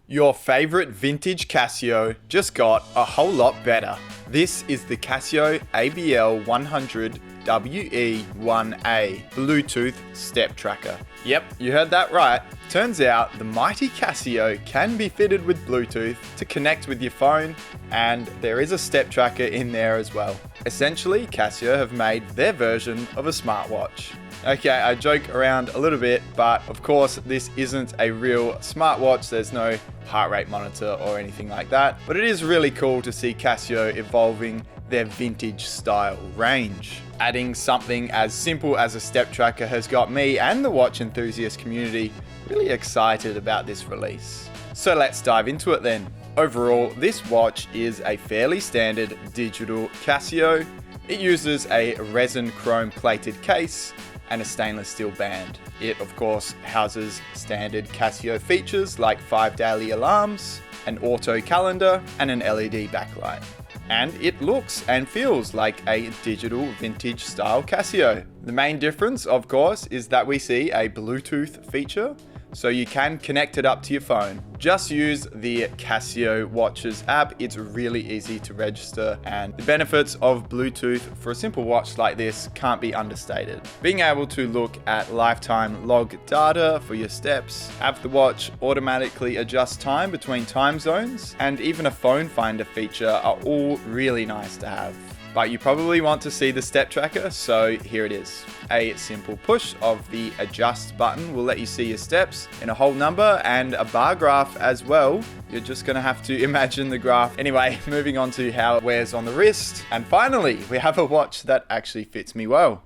Your favorite vintage Casio just got a whole lot better. This is the Casio ABL100WE-1A Bluetooth step tracker. Yep, you heard that right. Turns out the mighty Casio can be fitted with Bluetooth to connect with your phone, and there is a step tracker in there as well. Essentially, Casio have made their version of a smartwatch. Okay, I joke around a little bit, but of course this isn't a real smartwatch. There's no heart rate monitor or anything like that, but it is really cool to see Casio evolving their vintage style range. Adding something as simple as a step tracker has got me and the watch enthusiast community really excited about this release. So let's dive into it then. Overall, this watch is a fairly standard digital Casio. It uses a resin chrome plated case and a stainless steel band. It of course houses standard Casio features like 5 daily alarms, an auto calendar, and an LED backlight. And it looks and feels like a digital vintage style Casio. The main difference, of course, is that we see a Bluetooth feature, so you can connect it up to your phone. Just use the Casio Watches app. It's really easy to register, and the benefits of Bluetooth for a simple watch like this can't be understated. Being able to look at lifetime log data for your steps, have the watch automatically adjust time between time zones, and even a phone finder feature are all really nice to have. But you probably want to see the step tracker, so here it is. A simple push of the adjust button will let you see your steps in a whole number and a bar graph as well. You're just gonna have to imagine the graph. Anyway, moving on to how it wears on the wrist. And finally, we have a watch that actually fits me well.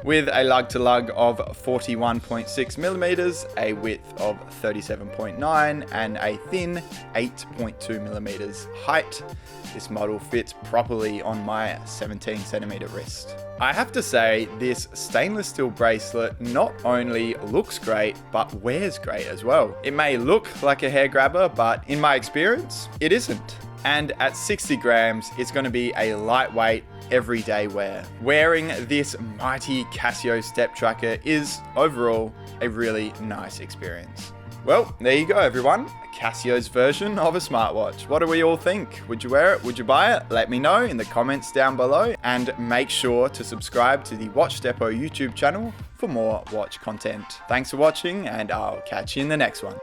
With a lug-to-lug of 41.6 millimeters, a width of 37.9, and a thin 8.2 millimeters height, this model fits properly on my 17 centimeter wrist. I have to say, this stainless steel bracelet not only looks great, but wears great as well. It may look like a hair grabber, but in my experience, it isn't. And at 60 grams, it's going to be a lightweight, everyday wear. Wearing this mighty Casio step tracker is overall a really nice experience. Well, there you go everyone. Casio's version of a smartwatch. What do we all think? Would you wear it? Would you buy it? Let me know in the comments down below, and make sure to subscribe to the Watch Depot YouTube channel for more watch content. Thanks for watching, and I'll catch you in the next one.